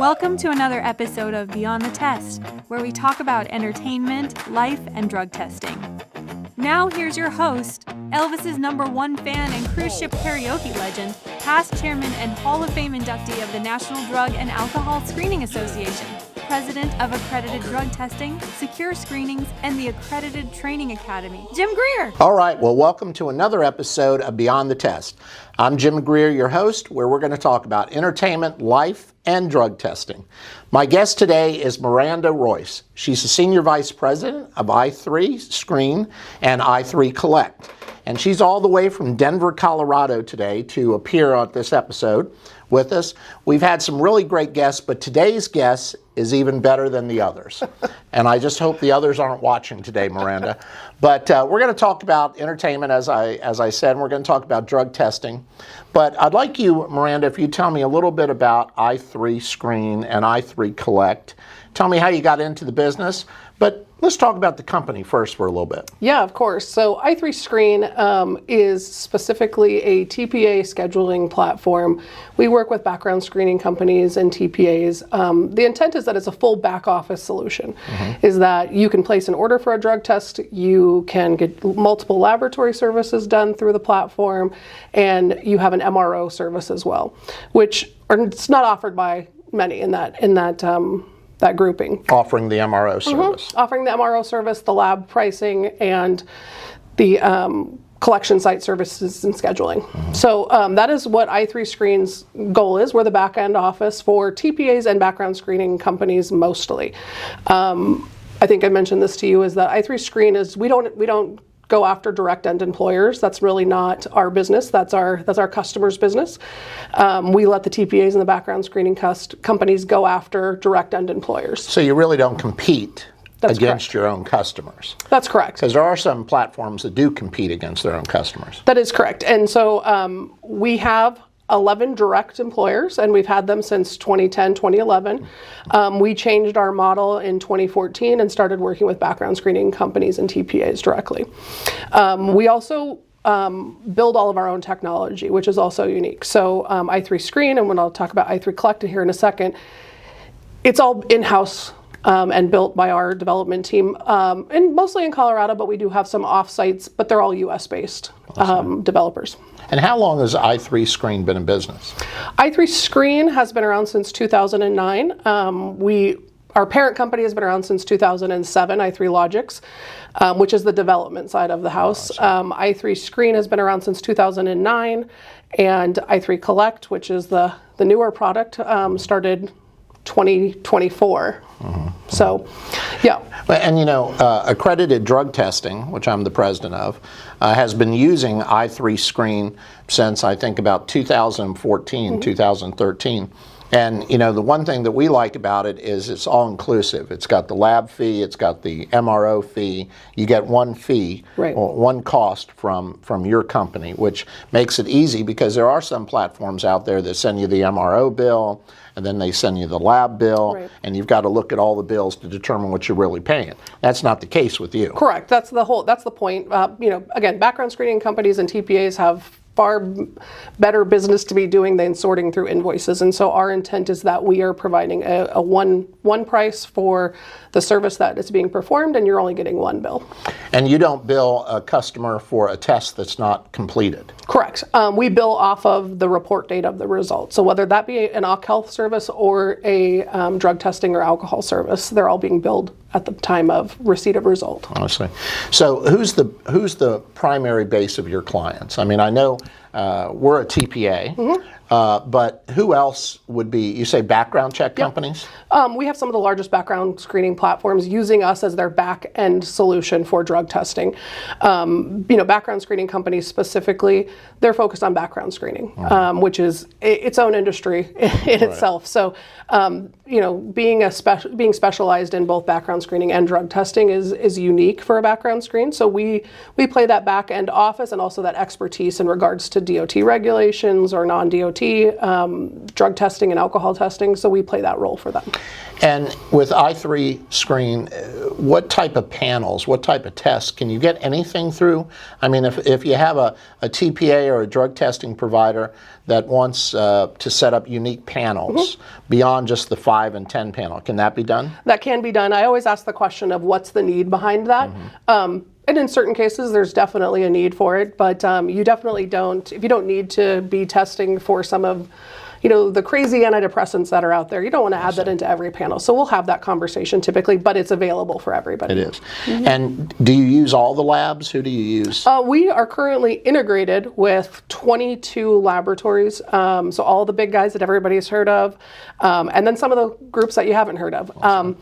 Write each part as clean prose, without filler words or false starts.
Welcome to another episode of Beyond the Test, where we talk about entertainment, life, and drug testing. Now here's your host, Elvis's #1 fan and cruise ship karaoke legend, past chairman and Hall of Fame inductee of the National Drug and Alcohol Screening Association, president of Accredited Drug Testing, Secure Screenings, and the Accredited Training Academy, Jim Greer. All right, well, welcome to another episode of Beyond the Test. I'm Jim Greer, your host, where we're going to talk about entertainment, life, and drug testing. My guest today is Miranda Royce. She's the Senior Vice President of i3 Screen and i3 Collect. And she's all the way from Denver, Colorado today to appear on this episode with us. We've had some really great guests, but today's guest is even better than the others. And I just hope the others aren't watching today, Miranda. But we're going to talk about entertainment, as I said, and we're going to talk about drug testing. But I'd like you, Miranda, if you tell me a little bit about i3 Screen and i3 Collect. Tell me how you got into the business, but let's talk about the company first for a little bit. Yeah, of course. So i3 Screen is specifically a TPA scheduling platform. We work with background screening companies and TPAs. The intent is that it's a full back office solution, is that you can place an order for a drug test, you can get multiple laboratory services done through the platform, and you have an MRO service as well, which it's not offered by many in that grouping. Offering the MRO service. Offering the MRO service, the lab pricing, and the collection site services and scheduling. So that is what i3 Screen's goal is. We're the back end office for TPAs and background screening companies mostly. I think I mentioned this to you, is that i3 Screen is, we don't go after direct end employers. That's really not our business. That's our customers' business. We let the TPAs and the background screening companies go after direct end employers. So you really don't compete against correct. your own customers. That's correct. Because there are some platforms that do compete against their own customers. That is correct. And so we have 11 direct employers, and we've had them since 2010, 2011. We changed our model in 2014 and started working with background screening companies and TPAs directly. We also build all of our own technology, which is also unique. So i3 Screen, and when I'll talk about i3 Collect here in a second, it's all in-house and built by our development team, and mostly in Colorado, but we do have some off-sites, but they're all US-based developers. And how long has i3 Screen been in business? i3 Screen has been around since 2009. Our parent company has been around since 2007, i3 Logics, which is the development side of the house. i3 Screen has been around since 2009, and i3 Collect, which is the newer product, started 2024. So, yeah. And you know, Accredited Drug Testing, which I'm the president of, has been using i3 Screen since I think about 2014, 2013. And you know, the one thing that we like about it is it's all inclusive. It's got the lab fee, it's got the MRO fee. You get one fee, or one cost from your company, which makes it easy, because there are some platforms out there that send you the MRO bill, and then they send you the lab bill, and you've got to look at all the bills to determine what you're really paying. That's not the case with you. Correct. That's the point. You know, again, background screening companies and TPAs have far better business to be doing than sorting through invoices, and so our intent is that we are providing a one price for the service that is being performed, and you're only getting one bill. And you don't bill a customer for a test that's not completed? Correct. We bill off of the report date of the result. So whether that be an Occ Health service or a drug testing or alcohol service, they're all being billed at the time of receipt of result. Honestly. So who's the primary base of your clients? I mean, I know we're a TPA, but who else would be, you say background check companies? We have some of the largest background screening platforms using us as their back end solution for drug testing. You know, background screening companies specifically, they're focused on background screening, which is its own industry in itself. So, you know, being specialized in both background screening and drug testing is unique for a background screen. So we play that back end office and also that expertise in regards to to DOT regulations or non-DOT drug testing and alcohol testing, so we play that role for them. And with i3 Screen, what type of panels, what type of tests? Can you get anything through? I mean, if you have a TPA or a drug testing provider that wants to set up unique panels beyond just the 5 and 10 panel, can that be done? That can be done. I always ask the question of what's the need behind that. And in certain cases, there's definitely a need for it, but you definitely don't, if you don't need to be testing for some of the crazy antidepressants that are out there, you don't want to add that into every panel. So we'll have that conversation typically, but it's available for everybody. It is. And do you use all the labs? Who do you use? We are currently integrated with 22 laboratories, so all the big guys that everybody's heard of, and then some of the groups that you haven't heard of. Awesome.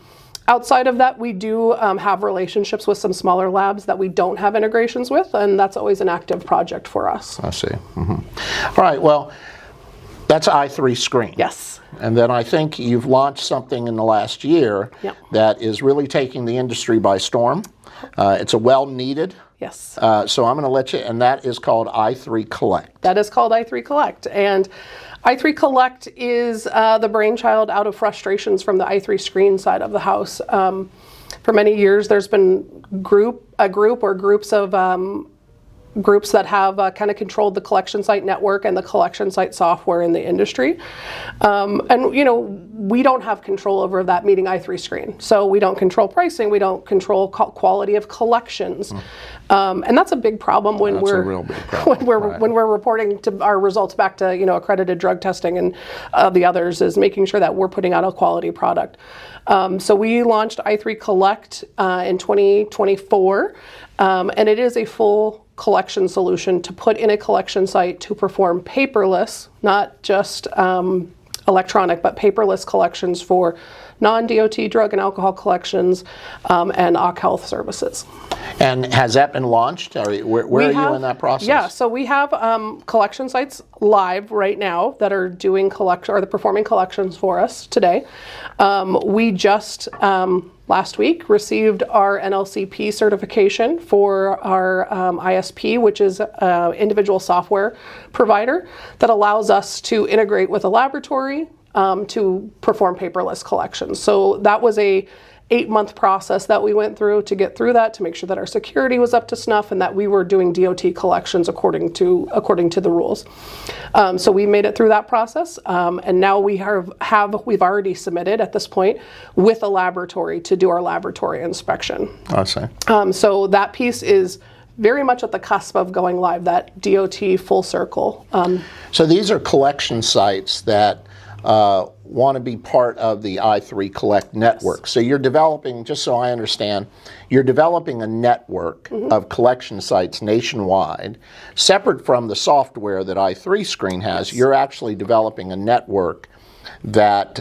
Outside of that, we do have relationships with some smaller labs that we don't have integrations with, and that's always an active project for us. I see. All right, well, that's i3 Screen. Yes. And then I think you've launched something in the last year that is really taking the industry by storm. It's a well-needed. Yes. So I'm going to let you, and that is called i3 Collect. That is called i3 Collect. And i3 Collect is the brainchild out of frustrations from the i3 Screen side of the house. For many years, there's been a group or groups of groups that have kind of controlled the collection site network and the collection site software in the industry. And we don't have control over that, meeting i3 Screen. So we don't control pricing, we don't control quality of collections. And that's a big problem when a real big problem. when we're reporting to our results back to accredited drug testing and the others, is making sure that we're putting out a quality product. So we launched i3 Collect in 2024, and it is a full collection solution to put in a collection site to perform paperless, not just electronic, but paperless collections for non-DOT drug and alcohol collections and OC Health services. And has that been launched? Where are you in that process? Yeah, so we have collection sites live right now that are doing performing collections for us today. We just last week received our NLCP certification for our ISP, which is an individual software provider that allows us to integrate with a laboratory to perform paperless collections. So that was a 8-month process that we went through to get through that, to make sure that our security was up to snuff and that we were doing DOT collections according to the rules. So we made it through that process, and now we've already submitted at this point with a laboratory to do our laboratory inspection. I see. So that piece is very much at the cusp of going live, that DOT full circle. So these are collection sites that want to be part of the i3 Collect network. Yes. So you're developing, just so I understand, you're developing a network of collection sites nationwide, separate from the software that i3 Screen has. Yes. You're actually developing a network that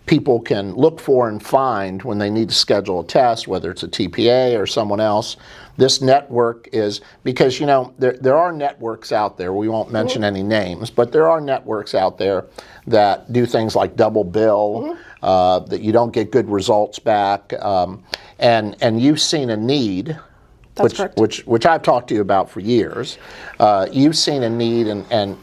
people can look for and find when they need to schedule a test, whether it's a TPA or someone else. This network is, because there are networks out there, we won't mention any names, but there are networks out there that do things like double bill, that you don't get good results back, and you've seen a need. That's correct. Which I've talked to you about for years. You've seen a need and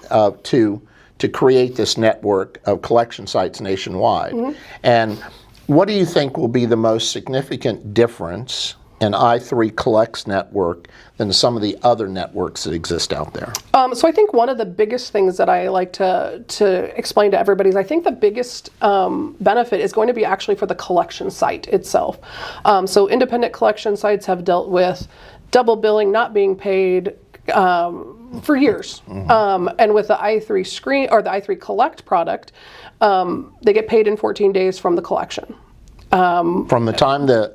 to create this network of collection sites nationwide. And what do you think will be the most significant difference in i3 Collect's network than some of the other networks that exist out there? So I think one of the biggest things that I like to explain to everybody is I think the biggest benefit is going to be actually for the collection site itself. So independent collection sites have dealt with double billing, not being paid for years. And with the i3 Screen or the i3 Collect product, they get paid in 14 days from the collection. From the time the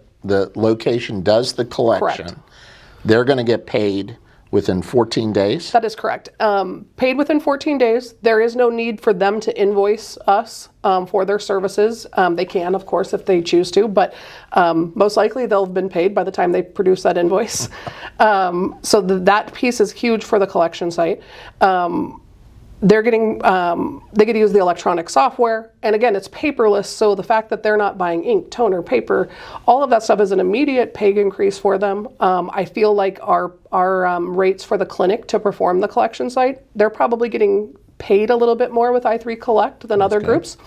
location does the collection, correct, they're going to get paid within 14 days? That is correct. Paid within 14 days. There is no need for them to invoice us for their services. They can, of course, if they choose to, but most likely they'll have been paid by the time they produce that invoice. So that piece is huge for the collection site. they're getting, they get to use the electronic software. And again, it's paperless. So the fact that they're not buying ink, toner, paper, all of that stuff is an immediate pay increase for them. I feel like our rates for the clinic to perform the collection site, they're probably getting paid a little bit more with i3 Collect than other groups.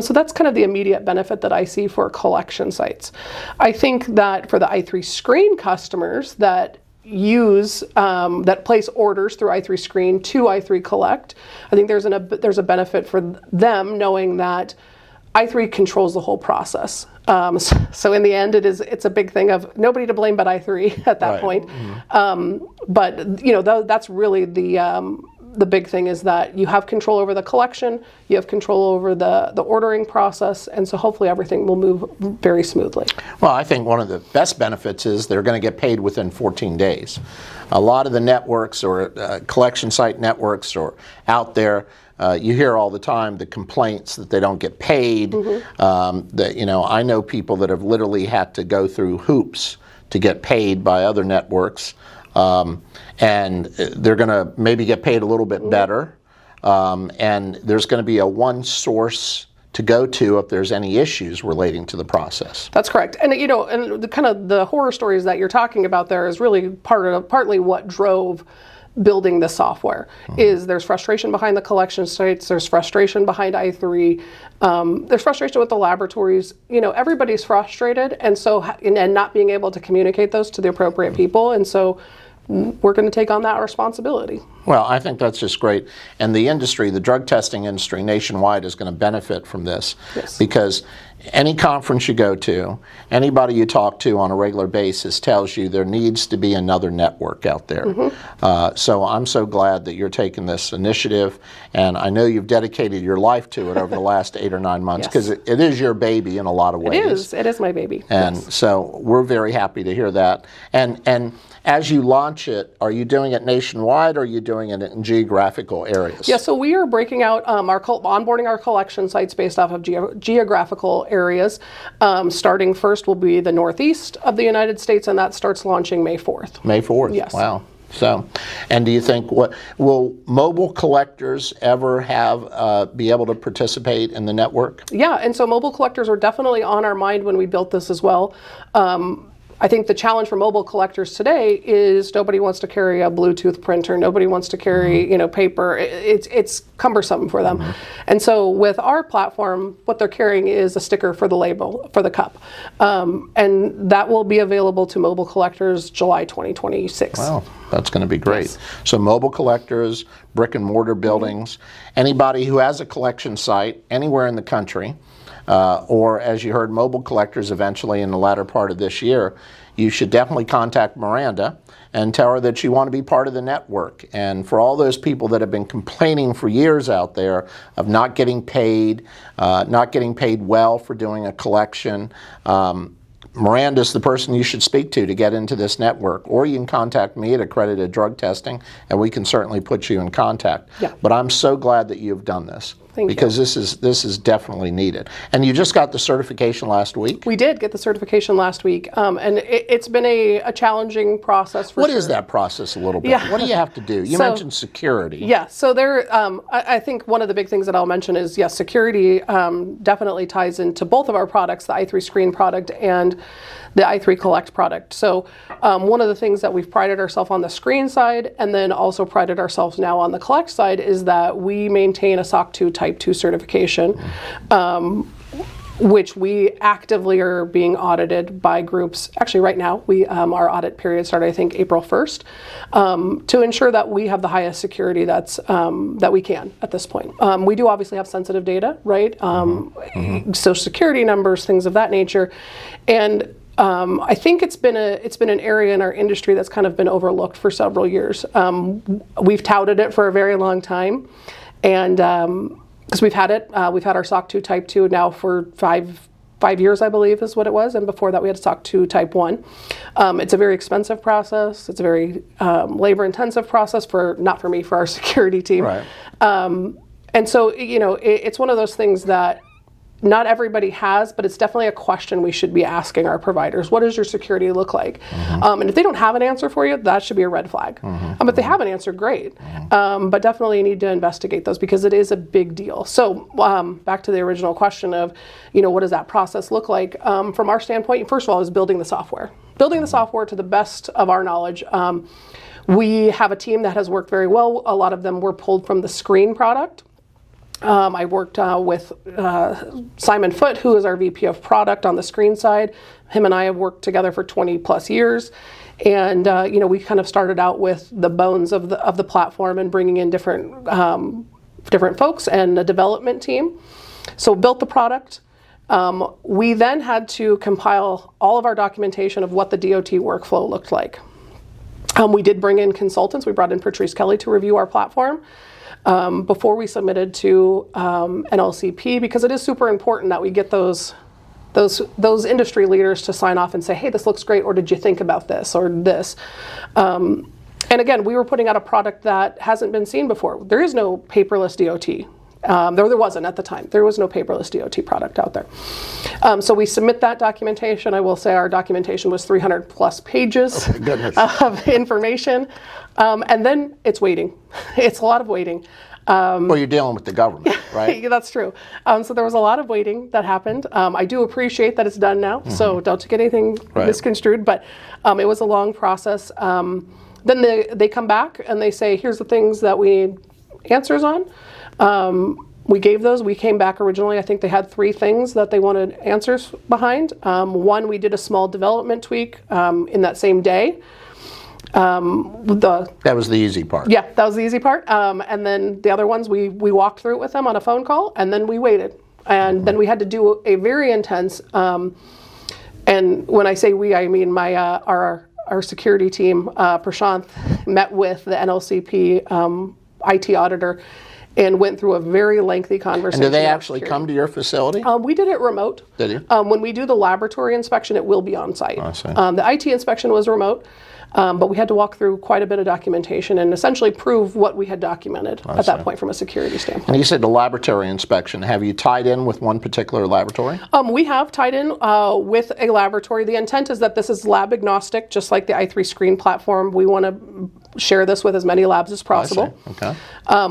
So that's kind of the immediate benefit that I see for collection sites. I think that for the i3 Screen customers that use that place orders through i3 Screen to i3 Collect, I think there's a benefit for them knowing that i3 controls the whole process. So in the end, it's a big thing of nobody to blame but i3 at that point. But you know, that's really the big thing is that you have control over the collection, you have control over the ordering process, and so hopefully everything will move very smoothly. Well, I think one of the best benefits is they're going to get paid within 14 days. A lot of the networks or collection site networks are out there. You hear all the time the complaints that they don't get paid. That, you know, I know people that have literally had to go through hoops to get paid by other networks. And they're going to maybe get paid a little bit better, and there's going to be a one source to go to if there's any issues relating to the process. That's correct. And you know, and the kind of the horror stories that you're talking about there is really partly what drove building the software. Is there's frustration behind the collection sites, there's frustration behind i3, there's frustration with the laboratories. You know, everybody's frustrated, and so and not being able to communicate those to the appropriate people, and so we're going to take on that responsibility. Well, I think that's just great. And the industry, the drug testing industry nationwide is going to benefit from this. Yes. Because any conference you go to, anybody you talk to on a regular basis tells you there needs to be another network out there. So I'm so glad that you're taking this initiative, and I know you've dedicated your life to it over the last 8 or 9 months, because it is your baby in a lot of ways. It is my baby. And so we're very happy to hear that. And as you launch it, are you doing it nationwide or are you doing it in geographical areas? Yeah, so we are breaking out onboarding our collection sites based off of geographical areas. Starting first will be the Northeast of the United States, and that starts launching May 4th. May 4th? Yes. Wow. So, and do you think, will mobile collectors ever be able to participate in the network? Yeah, and so mobile collectors were definitely on our mind when we built this as well. I think the challenge for mobile collectors today is nobody wants to carry a Bluetooth printer. Nobody wants to carry, you know, paper. It's cumbersome for them. And so with our platform, what they're carrying is a sticker for the label, for the cup. And that will be available to mobile collectors July 2026. Wow, that's going to be great. Yes. So mobile collectors, brick and mortar buildings, anybody who has a collection site anywhere in the country, or as you heard, mobile collectors eventually in the latter part of this year, you should definitely contact Miranda and tell her that you want to be part of the network. And for all those people that have been complaining for years out there of not getting paid well for doing a collection, Miranda's the person you should speak to get into this network. Or you can contact me at Accredited Drug Testing, and we can certainly put you in contact. Yeah. But I'm so glad that you've done this. Thank you. Because this is definitely needed. And you just got the certification last week? We did get the certification last week, and it's been a challenging process for What sure. is that process a little bit? Yeah. What do you have to do? You mentioned security. Yeah, so there, I think one of the big things that I'll mention is, yes, security definitely ties into both of our products, the i3 Screen product and the i3 Collect product. So one of the things that we've prided ourselves on the Screen side, and then also prided ourselves now on the Collect side, is that we maintain a SOC 2 Type 2 certification, which we actively are being audited by groups. Actually, right now, our audit period started, I think, April 1st, to ensure that we have the highest security that we can at this point. We do obviously have sensitive data, right? Social security numbers, things of that nature, and I think it's been an area in our industry that's kind of been overlooked for several years. We've touted it for a very long time, and because we've had our SOC 2 Type 2 now for five years, I believe is what it was, and before that we had SOC 2 Type 1. It's a very expensive process. It's a very labor-intensive process not for me, for our security team. Right. And so, you know, it's one of those things that not everybody has, but it's definitely a question we should be asking our providers. What does your security look like? And if they don't have an answer for you, that should be a red flag. If they have an answer, great. But definitely you need to investigate those because it is a big deal. So back to the original question of, what does that process look like? From our standpoint, first of all, is building the software. Building the software to the best of our knowledge. We have a team that has worked very well. A lot of them were pulled from the Screen product. I worked with Simon Foote, who is our VP of product on the Screen side. Him and I have worked together for 20 plus years. And, we kind of started out with the bones of the platform and bringing in different folks and a development team. So built the product. We then had to compile all of our documentation of what the DOT workflow looked like. We did bring in consultants. We brought in Patrice Kelly to review our platform before we submitted to NLCP, because it is super important that we get those industry leaders to sign off and say, hey, this looks great, or did you think about this or this? And again, we were putting out a product that hasn't been seen before. There is no paperless DOT. There wasn't at the time. There was no paperless DOT product out there. So we submit that documentation. I will say our documentation was 300 plus pages of information. And then it's waiting. It's a lot of waiting. Well, you're dealing with the government, right? That's true. So there was a lot of waiting that happened. I do appreciate that it's done now, so don't get anything misconstrued, but it was a long process. Then they come back and they say, here's the things that we need answers on. We gave those. We came back originally. I think they had 3 things that they wanted answers behind. One, we did a small development tweak in that same day. That was the easy part. Yeah, that was the easy part. And then the other ones, we walked through it with them on a phone call, and then we waited. And then we had to do a very intense, and when I say we, I mean our security team, Prashant, met with the NLCP IT auditor and went through a very lengthy conversation. And did they actually come to your facility? We did it remote. Did you? When we do the laboratory inspection, it will be on site. I see. The IT inspection was remote, but we had to walk through quite a bit of documentation and essentially prove what we had documented at that point from a security standpoint. And you said the laboratory inspection. Have you tied in with one particular laboratory? We have tied in with a laboratory. The intent is that this is lab agnostic, just like the i3 Screen platform. We want to share this with as many labs as possible. Okay.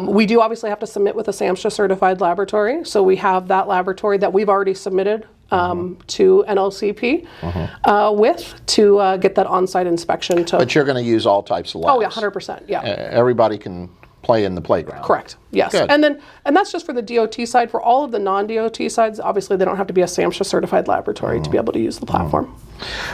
We do obviously have to submit with a SAMHSA certified laboratory, so we have that laboratory that we've already submitted to NLCP to get that on-site inspection. But you're going to use all types of labs? Oh yeah, 100%. Yeah. Everybody can play in the playground. Correct. Yes. Good. And that's just for the DOT side. For all of the non-DOT sides, obviously they don't have to be a SAMHSA certified laboratory to be able to use the platform.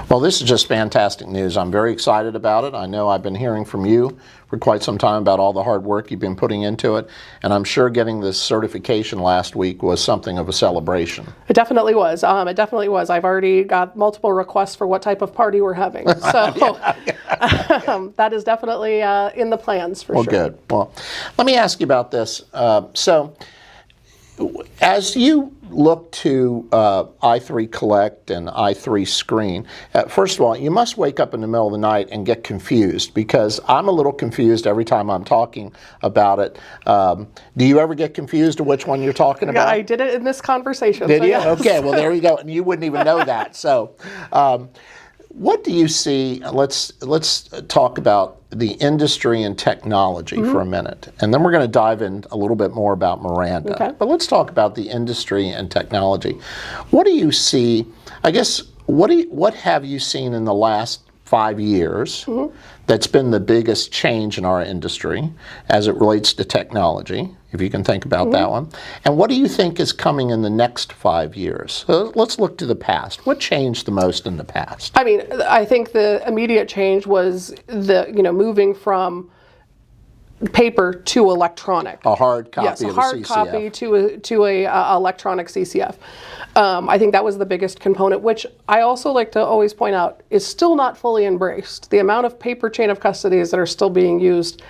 Well, this is just fantastic news. I'm very excited about it. I know I've been hearing from you for quite some time about all the hard work you've been putting into it, and I'm sure getting this certification last week was something of a celebration. It definitely was. It definitely was. I've already got multiple requests for what type of party we're having. So that is definitely in the plans for sure. Well, good. Well, let me ask you about this. So as you look to i3 Collect and i3 Screen, first of all, you must wake up in the middle of the night and get confused, because I'm a little confused every time I'm talking about it. Do you ever get confused of which one you're talking about? Yeah, I did it in this conversation. Did you? Yes. Okay, well, there you go. And you wouldn't even know that. So what do you see? Let's talk about the industry and technology for a minute, and then we're going to dive in a little bit more about Miranda. Okay. But let's talk about the industry and technology. What do you see? I guess what have you seen in the last 5 years that's been the biggest change in our industry as it relates to technology, if you can think about that one? And what do you think is coming in the next 5 years? So let's look to the past. What changed the most in the past? I mean, I think the immediate change was moving from paper to electronic. A hard copy Yes, a of hard the CCF. copy to a electronic CCF. I think that was the biggest component, which I also like to always point out is still not fully embraced. The amount of paper chain of custodies that are still being used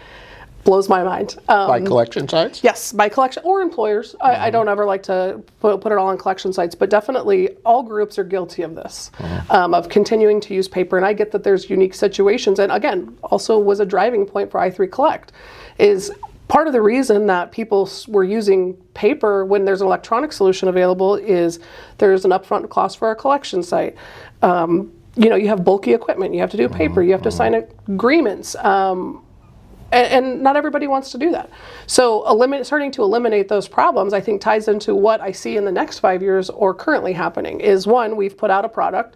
blows my mind. By collection sites? Yes, by collection or employers. I don't ever like to put it all on collection sites, but definitely all groups are guilty of this, of continuing to use paper. And I get that there's unique situations. And again, also was a driving point for i3 Collect is part of the reason that people were using paper when there's an electronic solution available is there's an upfront cost for a collection site. You have bulky equipment, you have to do paper, you have to sign agreements, and not everybody wants to do that. So starting to eliminate those problems, I think, ties into what I see in the next 5 years or currently happening. Is one, we've put out a product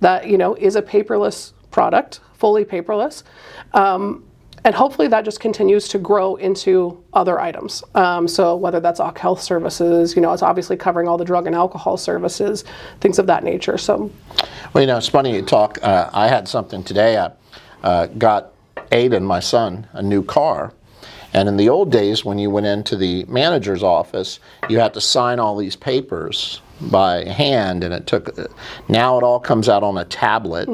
that is a paperless product, fully paperless, and hopefully that just continues to grow into other items. So whether that's OC Health services, it's obviously covering all the drug and alcohol services, things of that nature. So, well, it's funny you talk. I had something today. I got Aiden, my son, a new car. And in the old days, when you went into the manager's office, you had to sign all these papers by hand, and now it all comes out on a tablet.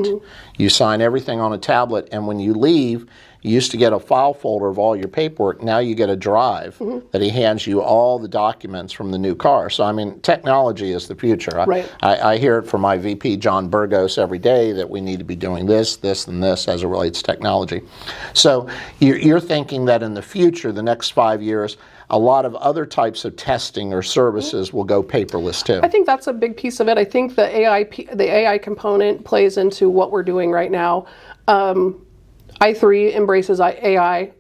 You sign everything on a tablet, and when you leave, you used to get a file folder of all your paperwork. Now you get a drive that he hands you all the documents from the new car. So, technology is the future. Right. I hear it from my VP, John Burgos, every day that we need to be doing this, and this as it relates to technology. So you're thinking that in the future, the next 5 years, a lot of other types of testing or services will go paperless too. I think that's a big piece of it. I think the AI component plays into what we're doing right now. i3 embraces AI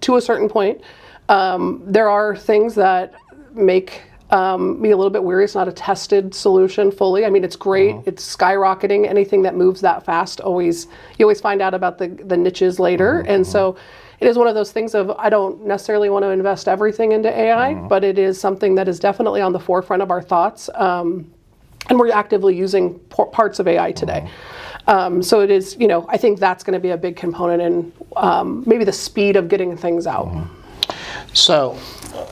to a certain point. There are things that make me a little bit weary. It's not a tested solution fully. It's great. It's skyrocketing. Anything that moves that fast, you always find out about the niches later. And so it is one of those things of, I don't necessarily want to invest everything into AI, but it is something that is definitely on the forefront of our thoughts. And we're actively using parts of AI today. So it is, I think that's going to be a big component in maybe the speed of getting things out. So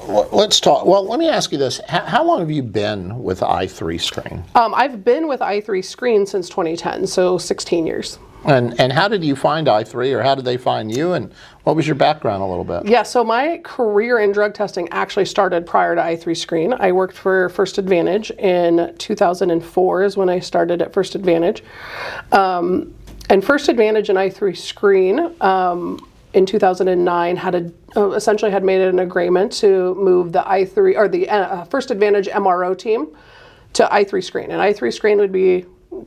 let's talk. Well, let me ask you this. How long have you been with i3 Screen? I've been with i3 Screen since 2010, so 16 years. And how did you find i3, or how did they find you, and what was your background a little bit? Yeah, so my career in drug testing actually started prior to i3 Screen. I worked for First Advantage in 2004 is when I started at First Advantage. And First Advantage and i3 Screen in 2009 essentially had made an agreement to move the i3 or the First Advantage MRO team to i3 Screen, and i3 Screen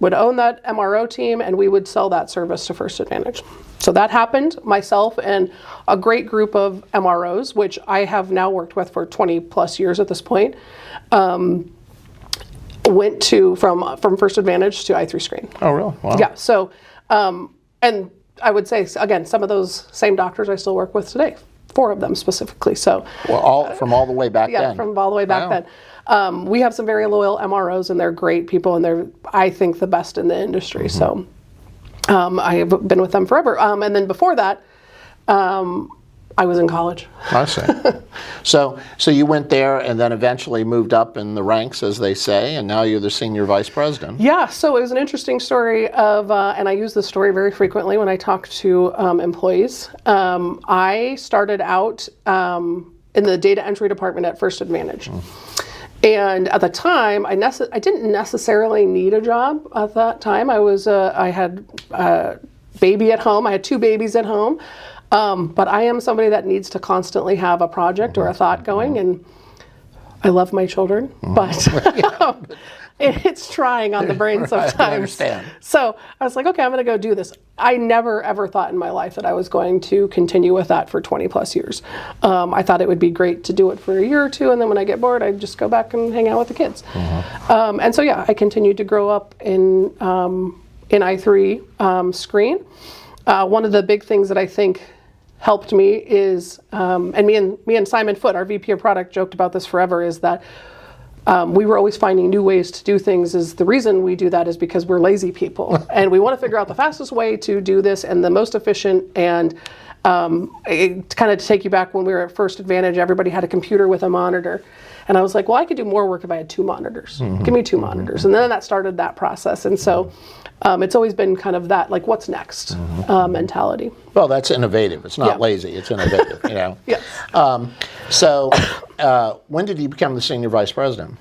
would own that MRO team, and we would sell that service to First Advantage. So that happened. Myself and a great group of MROs, which I have now worked with for 20 plus years at this point, went from First Advantage to i3 Screen. Oh, really? Wow. Yeah. So, and I would say, again, some of those same doctors I still work with today, 4 of them specifically. So, from all the way back then? Yeah, from all the way back then. We have some very loyal MROs, and they're great people, and they're, I think, the best in the industry. So I have been with them forever. And then before that, I was in college. I see. So you went there and then eventually moved up in the ranks, as they say, and now you're the senior vice president. Yeah, so it was an interesting story of, and I use this story very frequently when I talk to employees. I started out in the data entry department at First Advantage. And at the time, I didn't necessarily need a job at that time. I had a baby at home. I had 2 babies at home. But I am somebody that needs to constantly have a project or a thought going. And I love my children, but it's trying on the brain sometimes. I understand. So I was like, okay, I'm going to go do this. I never, ever thought in my life that I was going to continue with that for 20 plus years. I thought it would be great to do it for a year or 2, and then when I get bored, I'd just go back and hang out with the kids. And so, yeah, I continued to grow up in i3 Screen. One of the big things that I think helped me is, and me and Simon Foote, our VP of product, joked about this forever, is that we were always finding new ways to do things. Is the reason we do that is because we're lazy people, and we want to figure out the fastest way to do this and the most efficient. And kind of to take you back when we were at First Advantage, everybody had a computer with a monitor. And I was like, well, I could do more work if I had 2 monitors. Give me 2 monitors. And then that started that process. And so it's always been kind of that, like, what's next mentality. Well, that's innovative. It's not lazy. It's innovative, you know. Yes. So when did you become the senior vice president?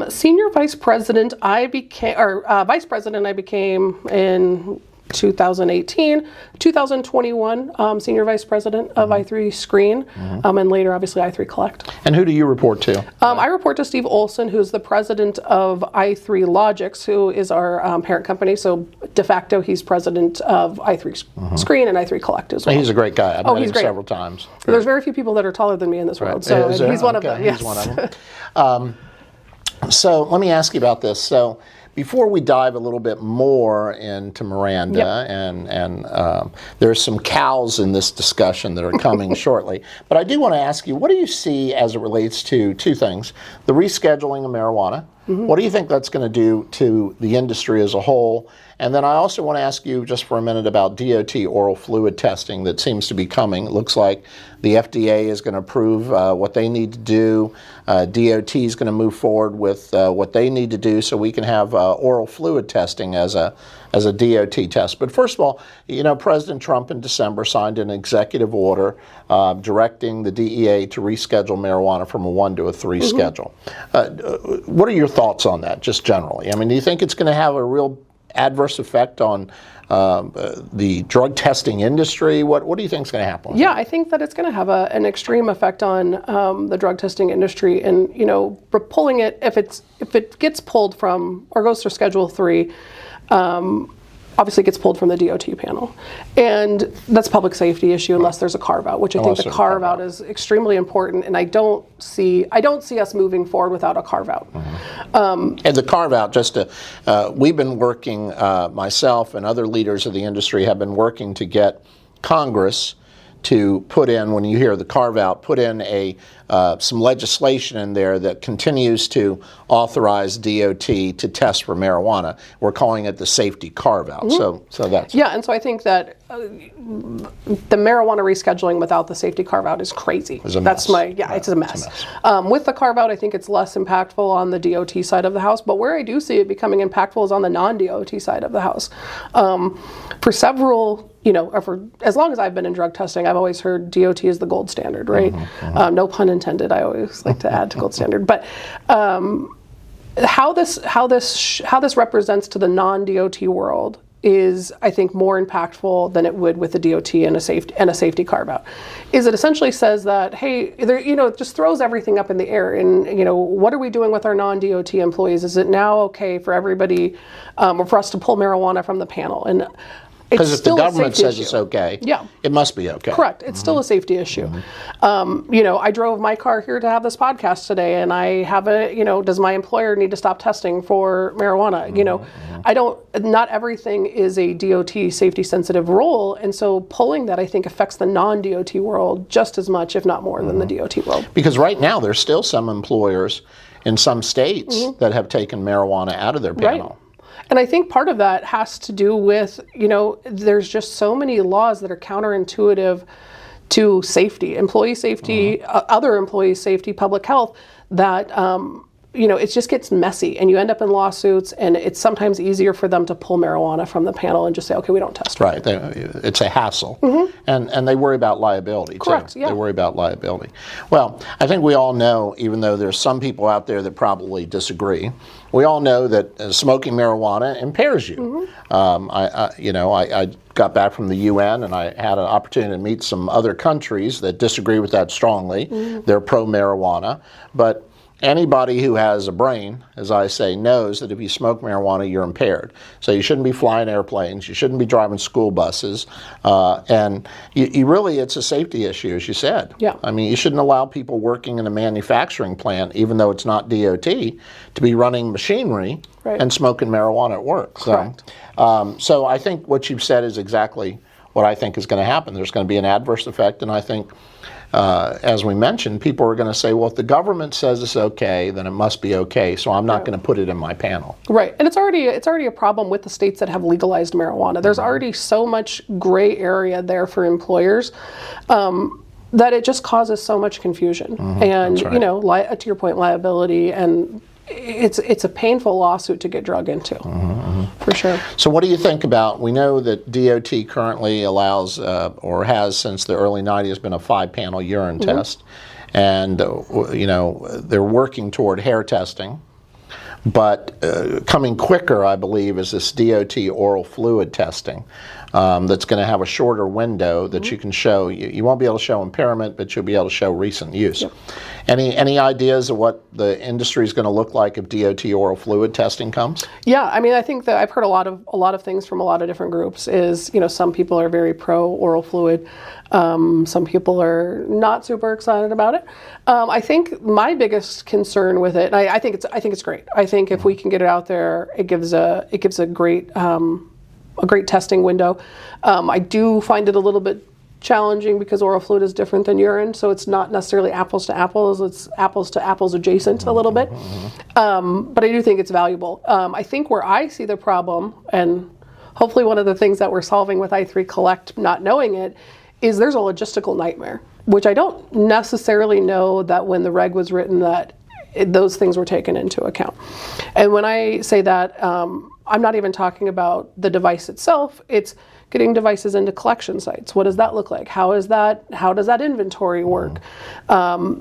Senior vice president, vice president I became in 2018, 2021 Senior Vice President of I3 Screen, and later obviously I3 Collect. And who do you report to? I report to Steve Olson, who's the president of I3 Logics, who is our parent company. So de facto, he's president of I3 Screen and I3 Collect as well. He's a great guy. I've met he's him great. several times. There's very few people that are taller than me in this world, so Is there? he's one of Okay, them. Yes. He's one of them. So let me ask you about this. So before we dive a little bit more into Miranda, and there's some cows in this discussion that are coming shortly, but I do want to ask you, what do you see as it relates to two things? The rescheduling of marijuana. What do you think that's going to do to the industry as a whole? And then I also want to ask you just for a minute about DOT oral fluid testing that seems to be coming. It looks like the FDA is going to approve what they need to do. DOT is going to move forward with what they need to do so we can have oral fluid testing as a DOT test. But first of all, you know, President Trump in December signed an executive order directing the DEA to reschedule marijuana from a 1 to a 3 schedule. What are your thoughts on that, just generally? I mean, do you think it's going to have a real adverse effect on the drug testing industry? What do you think is going to happen? Yeah, I think that it's going to have an extreme effect on the drug testing industry, and you know, pulling it if it gets pulled from or goes through Schedule 3. Obviously gets pulled from the DOT panel. And that's a public safety issue unless there's a carve-out, which I think the carve-out is extremely important, and I don't see us moving forward without a carve-out. And the carve-out, just to, we've been working, myself and other leaders of the industry have been working to get Congress to put in, when you hear the carve-out, put in some legislation in there that continues to authorize DOT to test for marijuana. We're calling it the safety carve-out. So that's... Yeah, and so I think that the marijuana rescheduling without the safety carve-out is crazy. It's a mess. It's a mess. With the carve-out, I think it's less impactful on the DOT side of the house, but where I do see it becoming impactful is on the non-DOT side of the house. For several... You know, for as long as I've been in drug testing, I've always heard DOT is the gold standard, right? No pun intended. I always like to add to gold standard. But how this represents to the non-DOT world is, I think, more impactful than it would with the DOT and a safety carve-out. Is it essentially says that, hey, it just throws everything up in the air, and you know, what are we doing with our non-DOT employees? Is it now okay for everybody, or for us to pull marijuana from the panel? And because if the government says it's okay, it must be okay. Correct. It's still a safety issue. You know, I drove my car here to have this podcast today, and I have does my employer need to stop testing for marijuana? You know, not everything is a DOT safety sensitive role, and so pulling that, I think, affects the non-DOT world just as much, if not more, than the DOT world. Because right now, there's still some employers in some states that have taken marijuana out of their panel. Right. And I think part of that has to do with, you know, there's just so many laws that are counterintuitive to safety, employee safety, other employee safety, public health, that, you know, it just gets messy and you end up in lawsuits, and it's sometimes easier for them to pull marijuana from the panel and just say, okay, we don't test. Right. It's a hassle. And they worry about liability, too. Correct, yeah. They worry about liability. Well, I think we all know, even though there's some people out there that probably disagree, we all know that smoking marijuana impairs you. I got back from the UN, and I had an opportunity to meet some other countries that disagree with that strongly. They're pro-marijuana. But anybody who has a brain, as I say, knows that if you smoke marijuana, you're impaired. So you shouldn't be flying airplanes. You shouldn't be driving school buses. And you really, it's a safety issue, as you said. Yeah. I mean, you shouldn't allow people working in a manufacturing plant, even though it's not DOT, to be running machinery and smoking marijuana at work. Correct. So I think what you've said is exactly what I think is going to happen. There's going to be an adverse effect, and I think as we mentioned, people are going to say, well, if the government says it's okay, then it must be okay, so I'm not going to put it in my panel. Right, and it's already a problem with the states that have legalized marijuana. There's already so much gray area there for employers that it just causes so much confusion. And, you know, to your point, liability, and it's a painful lawsuit to get drug into, for sure. So what do you think about, we know that DOT currently allows, or has since the early 90s, been a 5-panel urine test. And, you know, they're working toward hair testing. But coming quicker, I believe, is this DOT oral fluid testing that's going to have a shorter window that you can show. You won't be able to show impairment, but you'll be able to show recent use. Yep. Any ideas of what the industry is going to look like if DOT oral fluid testing comes? Yeah, I mean, I think that I've heard a lot of things from a lot of different groups. Is, some people are very pro oral fluid, some people are not super excited about it. I think my biggest concern with it, and I think it's great. I think if we can get it out there, it gives a great testing window. I do find it a little bit challenging because oral fluid is different than urine, so it's not necessarily apples to apples, it's apples to apples adjacent a little bit. But I do think it's valuable. I think where I see the problem, and hopefully one of the things that we're solving with i3 Collect, not knowing it, is there's a logistical nightmare, which I don't necessarily know that when the reg was written that those things were taken into account. And when I say that, I'm not even talking about the device itself, it's getting devices into collection sites. What does that look like? How does that inventory work?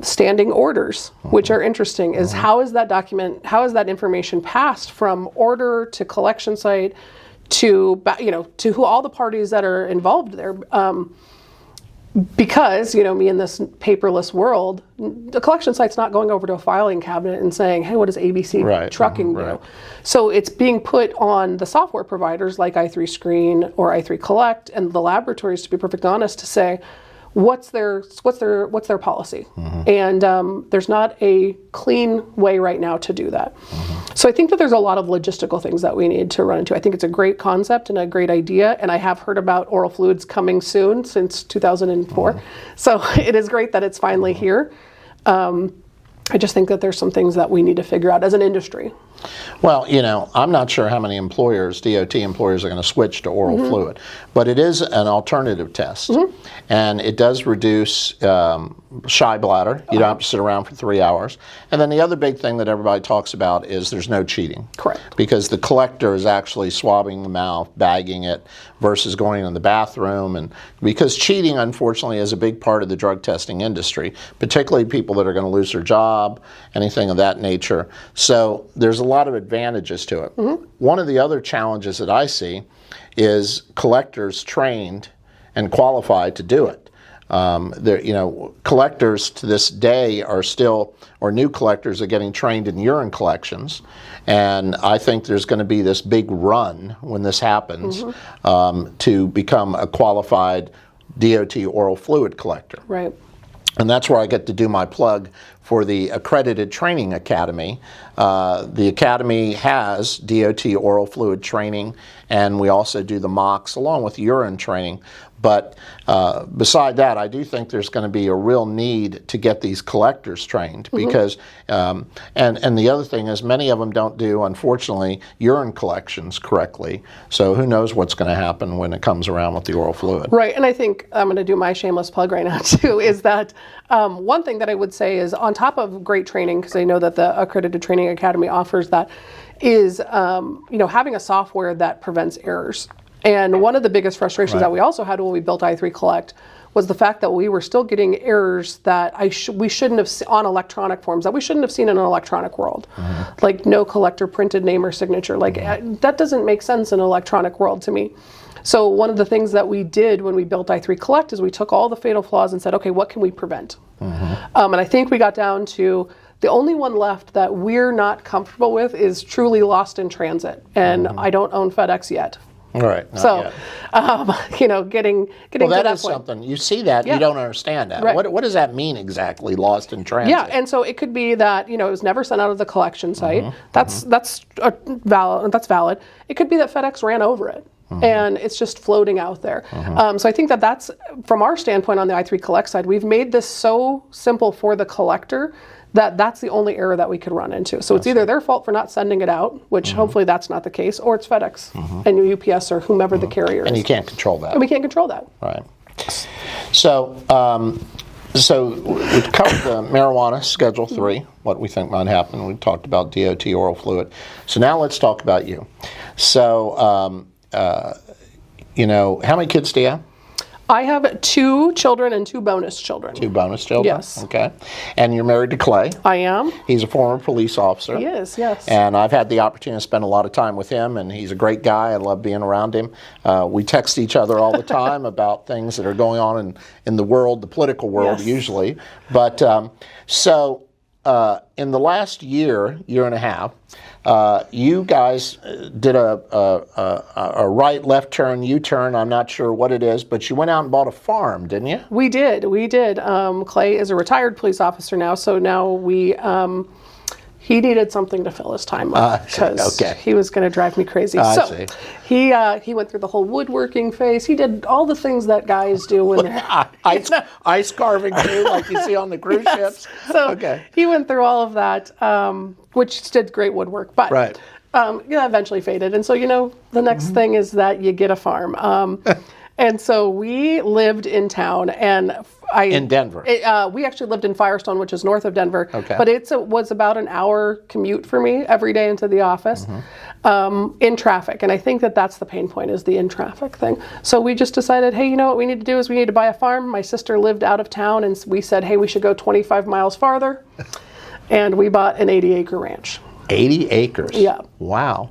Standing orders, which are interesting, is how is that information passed from order to collection site to who all the parties that are involved there. Because, me in this paperless world, the collection site's not going over to a filing cabinet and saying, hey, what does ABC trucking do? Right. So it's being put on the software providers like i3 Screen or i3 Collect and the laboratories, to be perfectly honest, to say, what's their policy? And there's not a clean way right now to do that. So I think that there's a lot of logistical things that we need to run into. I think it's a great concept and a great idea, and I have heard about oral fluids coming soon since 2004. So it is great that it's finally here. I just think that there's some things that we need to figure out as an industry. Well, I'm not sure how many DOT employers are going to switch to oral fluid, but it is an alternative test, and it does reduce shy bladder. You don't have to sit around for 3 hours. And then the other big thing that everybody talks about is there's no cheating. Correct. Because the collector is actually swabbing the mouth, bagging it, versus going in the bathroom. And because cheating, unfortunately, is a big part of the drug testing industry, particularly people that are going to lose their job, anything of that nature. So there's a lot of advantages to it. One of the other challenges that I see is collectors trained and qualified to do it. Collectors to this day are still, or new collectors are getting trained in urine collections, and I think there's going to be this big run when this happens to become a qualified DOT oral fluid collector. Right. And that's where I get to do my plug for the Accredited Training Academy. The Academy has DOT oral fluid training, and we also do the mocks along with urine training. But beside that, I do think there's going to be a real need to get these collectors trained because, and the other thing is many of them don't do, unfortunately, urine collections correctly. So who knows what's going to happen when it comes around with the oral fluid. Right, and I think I'm going to do my shameless plug right now too, is that one thing that I would say is on top of great training, because I know that the Accredited Training Academy offers that, is having a software that prevents errors. And one of the biggest frustrations that we also had when we built i3 Collect was the fact that we were still getting errors that we shouldn't have on electronic forms that we shouldn't have seen in an electronic world, like no collector printed name or signature. Like that doesn't make sense in an electronic world to me. So one of the things that we did when we built i3 Collect is we took all the fatal flaws and said, okay, what can we prevent? And I think we got down to the only one left that we're not comfortable with is truly lost in transit, and I don't own FedEx yet. All right. So, getting well, to that is point. Something you see that you don't understand that. Right. What does that mean exactly? Lost in transit. Yeah, and so it could be that it was never sent out of the collection site. That's valid. It could be that FedEx ran over it. And it's just floating out there. So I think that's, from our standpoint on the i3 Collect side, we've made this so simple for the collector that that's the only error that we could run into. So it's either their fault for not sending it out, which hopefully that's not the case, or it's FedEx and UPS or whomever the carrier is. And you can't control that. And we can't control that. Right. So we've covered the marijuana Schedule 3, what we think might happen. We talked about DOT oral fluid. So now let's talk about you. So, how many kids do you have? I have 2 children and 2 bonus children. 2 bonus children? Yes. Okay. And you're married to Clay? I am. He's a former police officer. He is, yes. And I've had the opportunity to spend a lot of time with him, and he's a great guy. I love being around him. We text each other all the time about things that are going on in the world, the political world, Yes. usually. But in the last year and a half, you guys did a right, left turn, U-turn. I'm not sure what it is, but you went out and bought a farm, didn't you? We did. Clay is a retired police officer now, so now he needed something to fill his time up because he was going to drive me crazy. I see. He went through the whole woodworking phase. He did all the things that guys do when they're ice carving too, like you see on the cruise ships. So he went through all of that, which did great woodwork, but eventually faded. And so the next thing is that you get a farm. And so we lived in town, and in Denver. We actually lived in Firestone, which is north of Denver. Okay. But it was about an hour commute for me every day into the office, in traffic. And I think that's the pain point, is the in traffic thing. So we just decided, hey, what we need to do is we need to buy a farm. My sister lived out of town, and we said, hey, we should go 25 miles farther. And we bought an 80-acre ranch. 80 acres? Yeah. Wow.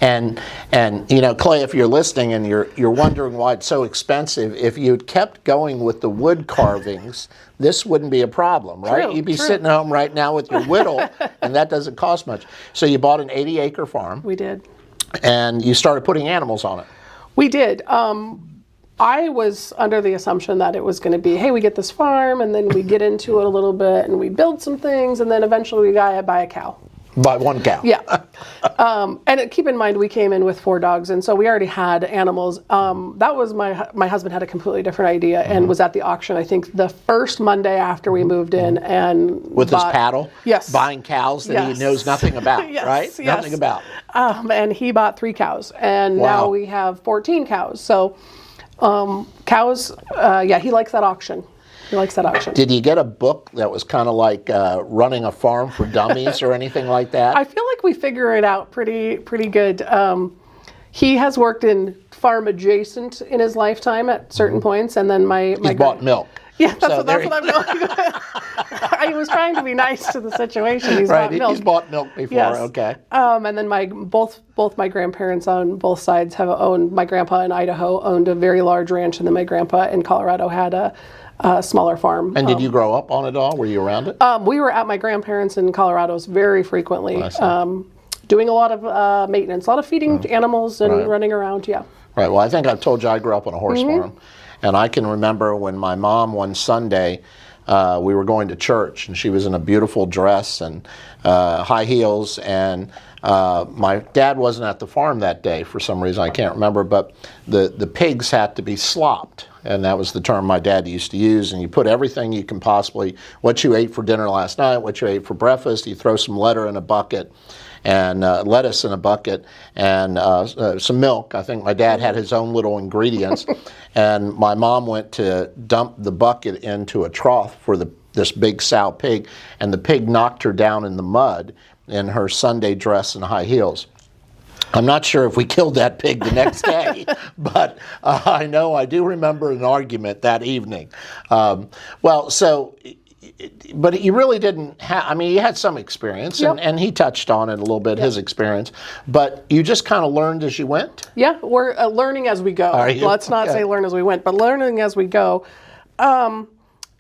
And Clay, if you're listening and you're wondering why it's so expensive, if you'd kept going with the wood carvings, this wouldn't be a problem, right? True, You'd be true. sitting home right now with your whittle, and that doesn't cost much. So you bought an 80-acre farm. We did. And you started putting animals on it. We did. I was under the assumption that it was going to be, hey, we get this farm, and then we get into it a little bit, and we build some things, and then eventually we buy a cow. Buy one cow. Yeah. And keep in mind, we came in with 4 dogs, and so we already had animals. That was my husband had a completely different idea and was at the auction, I think, the first Monday after we moved in. And with his paddle? Yes. Buying cows that he knows nothing about, Yes, right? yes. Nothing about. And he bought 3 cows, and now we have 14 cows. So cows, he likes that auction. He likes that auction. Did you get a book that was kind of like running a farm for dummies or anything like that? I feel like we figure it out pretty good. He has worked in farm adjacent in his lifetime at certain points, and then He's bought milk. Yeah, that's what I'm going with. I was trying to be nice to the situation. He's bought milk. He's bought milk before. Yes. Okay. And then both my grandparents on both sides have owned. My grandpa in Idaho owned a very large ranch, and then my grandpa in Colorado had a smaller farm. And did you grow up on it all? Were you around it? We were at my grandparents in Colorado very frequently, doing a lot of maintenance, a lot of feeding animals and running around, Right, well, I think I've told you I grew up on a horse farm. And I can remember when my mom one Sunday, we were going to church, and she was in a beautiful dress and high heels, and my dad wasn't at the farm that day for some reason, I can't remember, but the pigs had to be slopped. And that was the term my dad used to use. And you put everything you can possibly, what you ate for dinner last night, what you ate for breakfast, you throw some lettuce in a bucket, and lettuce in a bucket, and some milk. I think my dad had his own little ingredients. And my mom went to dump the bucket into a trough for this big sow pig, and the pig knocked her down in the mud in her Sunday dress and high heels. I'm not sure if we killed that pig the next day, but I do remember an argument that evening. But you really didn't have, you had some experience, and he touched on it a little bit, his experience, but you just kind of learned as you went? Yeah, we're learning as we go. Are you? Let's not say learn as we went, but learning as we go. And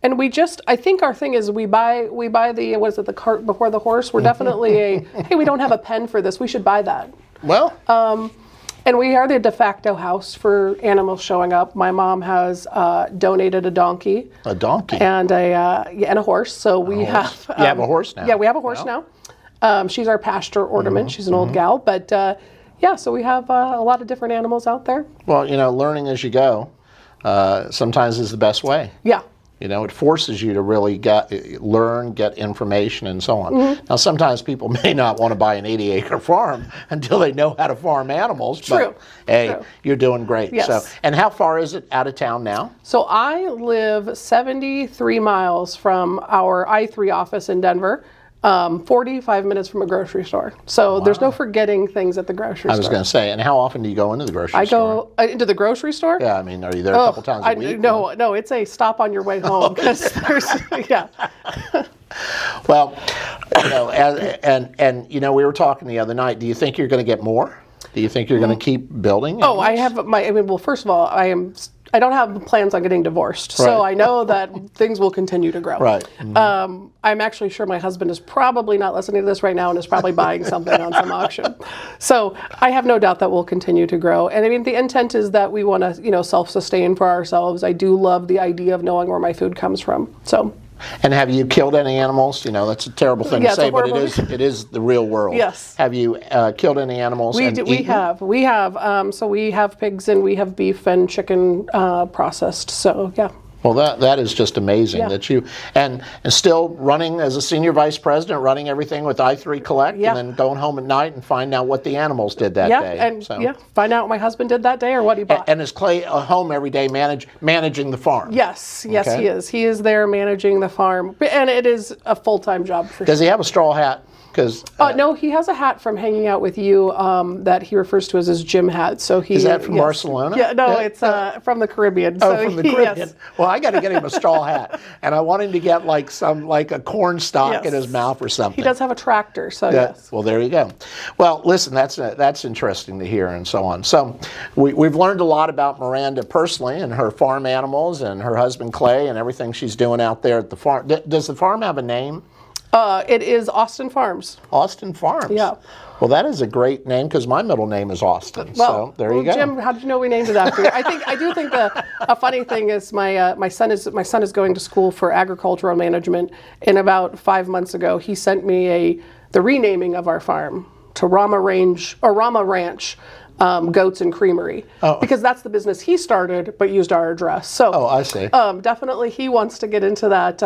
I think our thing is we buy the, what is it, the cart before the horse? We're definitely hey, we don't have a pen for this, we should buy that. Well, and we are the de facto house for animals showing up. My mom has donated a donkey. A donkey? And a horse. So we have... you have a horse now? Yeah, we have a horse now. She's our pasture ornament. She's an old gal. But so we have a lot of different animals out there. Well, learning as you go sometimes is the best way. Yeah. It forces you to really learn, get information, and so on. Now, sometimes people may not want to buy an 80-acre farm until they know how to farm animals. True. But, hey, you're doing great. Yes. So, and how far is it out of town now? So I live 73 miles from our I-3 office in Denver. 45 minutes from a grocery store. So there's no forgetting things at the grocery store. I was going to say, and how often do you go into the grocery store? I go into the grocery store? Yeah, I mean, are you there a couple times a week? No, it's a stop on your way home. Because yeah. Well, we were talking the other night. Do you think you're going to get more? Do you think you're going to keep building? Oh, I have well, first of all, I don't have plans on getting divorced, so I know that things will continue to grow. Right. I'm actually sure my husband is probably not listening to this right now and is probably buying something on some auction. So I have no doubt that we'll continue to grow. And I mean, the intent is that we want to, self-sustain for ourselves. I do love the idea of knowing where my food comes from. So. And have you killed any animals? That's a terrible thing to say, but it is the real world. Yes. Have you killed any animals? We have. So we have pigs and we have beef and chicken processed. So yeah. Well, that is just amazing that you and still running as a senior vice president, running everything with I3 Collect, and then going home at night and find out what the animals did that day. And find out what my husband did that day or what he bought. And is Clay home every day managing the farm? Yes, he is. He is there managing the farm, and it is a full-time job for sure. Does he have a straw hat? No, he has a hat from hanging out with you that he refers to as his gym hat. So is that from Barcelona? Yeah, no, it's from the Caribbean. Oh, from the Caribbean. Yes. Well, I got to get him a straw hat, and I want him to get like a corn stalk in his mouth or something. He does have a tractor, so yes. Well, there you go. Well, listen, that's interesting to hear, and so on. So we've learned a lot about Miranda personally and her farm animals and her husband Clay and everything she's doing out there at the farm. Does the farm have a name? It is Austin Farms. Austin Farms. Yeah. Well, that is a great name because my middle name is Austin. So there you go. Jim, how did you know we named it after you? I do think a funny thing is my son is going to school for agricultural management, and about 5 months ago he sent me the renaming of our farm to Rama Ranch. Goats and Creamery, because that's the business he started, but used our address. So, I see. Definitely, he wants to get into that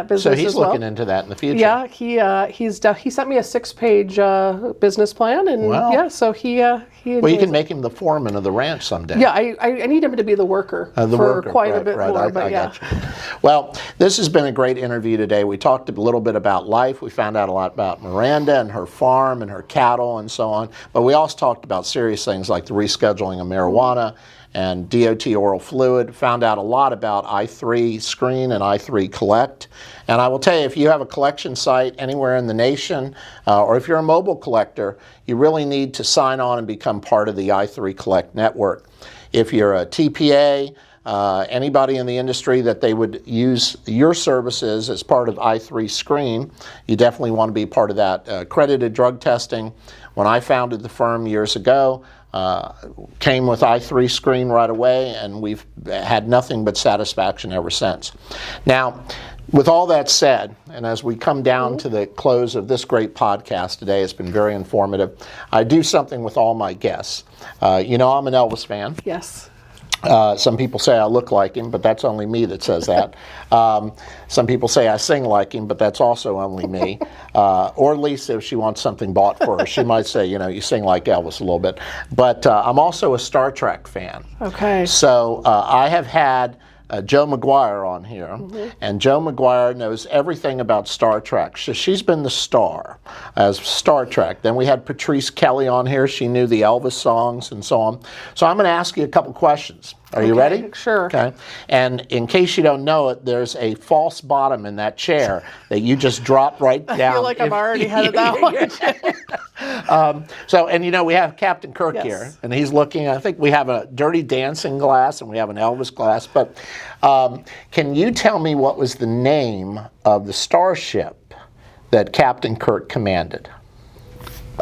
business. So he's as well. looking into that in the future. Yeah, he sent me a 6-page business plan, and so he. Well, you can make him the foreman of the ranch someday. Yeah, I need him to be the worker for quite a bit more. But got you. Well, this has been a great interview today. We talked a little bit about life. We found out a lot about Miranda and her farm and her cattle and so on. But we also talked about serious things like the rescheduling of marijuana and DOT oral fluid. Found out a lot about I3 Screen and I3 Collect. And I will tell you, if you have a collection site anywhere in the nation, or if you're a mobile collector, you really need to sign on and become part of the I3 Collect network. If you're a TPA, anybody in the industry that they would use your services as part of I3 Screen, you definitely want to be part of that. Accredited drug testing. When I founded the firm years ago, came with I3 Screen right away, and we've had nothing but satisfaction ever since. Now, with all that said, and as we come down to the close of this great podcast today, it's been very informative. I do something with all my guests. I'm an Elvis fan. Yes. Some people say I look like him, but that's only me that says that. Some people say I sing like him, but that's also only me. Or Lisa, if she wants something bought for her, she might say, you sing like Elvis a little bit. But I'm also a Star Trek fan. Okay. So I have had Joe McGuire on here, and Joe McGuire knows everything about Star Trek. So she's been the star as Star Trek. Then we had Patrice Kelly on here. She knew the Elvis songs and so on. So I'm going to ask you a couple questions. Are you ready? Sure. Okay. And in case you don't know it, there's a false bottom in that chair that you just drop right down. I feel like I've already had that one. We have Captain Kirk here, and he's looking. I think we have a Dirty Dancing glass and we have an Elvis glass. But can you tell me what was the name of the starship that Captain Kirk commanded?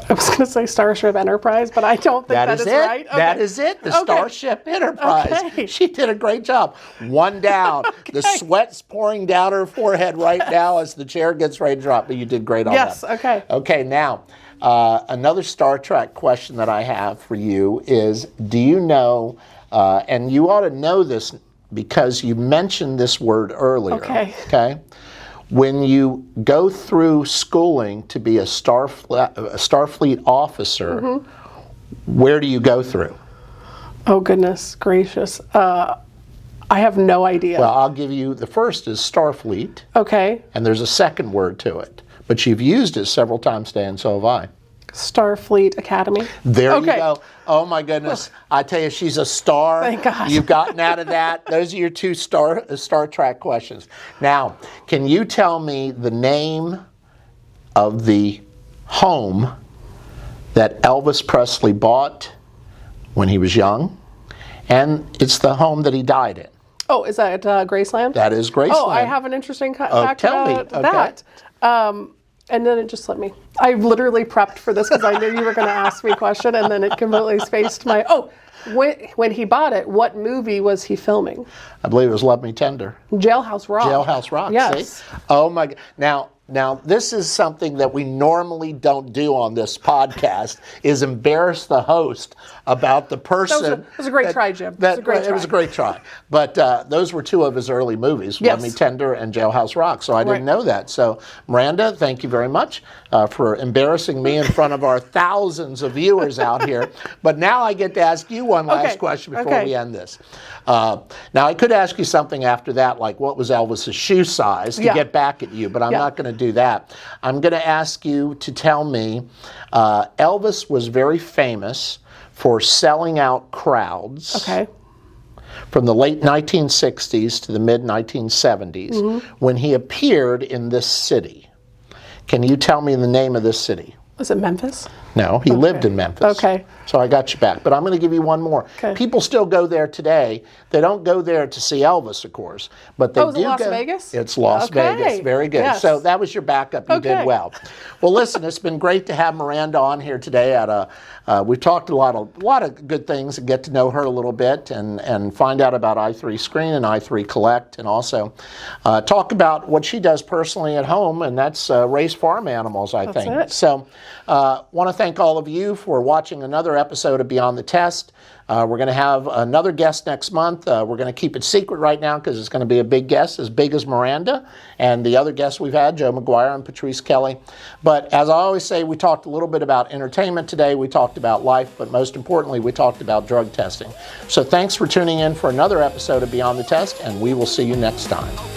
I was going to say Starship Enterprise, but I don't think that is right. Okay. That is it, the Starship Enterprise. Okay. She did a great job. One down. Okay. The sweat's pouring down her forehead right now as the chair gets ready to drop, but you did great on that. Yes, okay. Okay, now, another Star Trek question that I have for you is, do you know, and you ought to know this because you mentioned this word earlier. Okay. When you go through schooling to be a Starfleet officer, where do you go through? Oh, goodness gracious. I have no idea. Well, I'll give you, the first is Starfleet. Okay. And there's a second word to it. but you've used it several times today, and so have I. Starfleet Academy. There Okay. you go. Oh my goodness. I tell you, she's a star. Thank God. You've gotten out of that. Those are your two Star Trek questions. Now, can you tell me the name of the home that Elvis Presley bought when he was young? And it's the home that he died in. Oh, is that Graceland? That is Graceland. Oh, I have an interesting fact tell me. about Okay. that. And then it just let me. I literally prepped for this because I knew you were going to ask me a question, and then it completely spaced my. Oh, when he bought it, what movie was he filming? I believe it was Love Me Tender. Jailhouse Rock. Jailhouse Rock. Yes. See? Oh my God. Now, this is something that we normally don't do on this podcast, is embarrass the host about the person. It was a great try, Jim. It was a great try. It was a great try. But those were two of his early movies, Yes. Love Me Tender and Jailhouse Rock, so I didn't know that. So, Miranda, thank you very much for embarrassing me in front of our thousands of viewers out here. But now I get to ask you one last question before we end this. Now, I could ask you something after that, like what was Elvis's shoe size, to get back at you, but I'm not going to do that. I'm going to ask you to tell me, Elvis was very famous for selling out crowds from the late 1960s to the mid 1970s when he appeared in this city. Can you tell me the name of this city? Was it Memphis? No, he lived in Memphis. Okay. So I got you back. But I'm going to give you one more. Okay. People still go there today. They don't go there to see Elvis, of course, but they is do it Las go. Vegas? It's Las Vegas. Very good. Yes. So that was your backup. You did well. Well, listen, it's been great to have Miranda on here today. We've talked a lot of good things and get to know her a little bit and find out about i3 Screen and i3 Collect, and also talk about what she does personally at home, and that's raise farm animals, I think. It. So want to thank all of you for watching another episode of Beyond the Test. We're going to have another guest next month. We're going to keep it secret right now because it's going to be a big guest, as big as Miranda and the other guests we've had, Joe McGuire and Patrice Kelly. But as I always say, we talked a little bit about entertainment today. We talked about life, but most importantly, we talked about drug testing. So thanks for tuning in for another episode of Beyond the Test, and we will see you next time.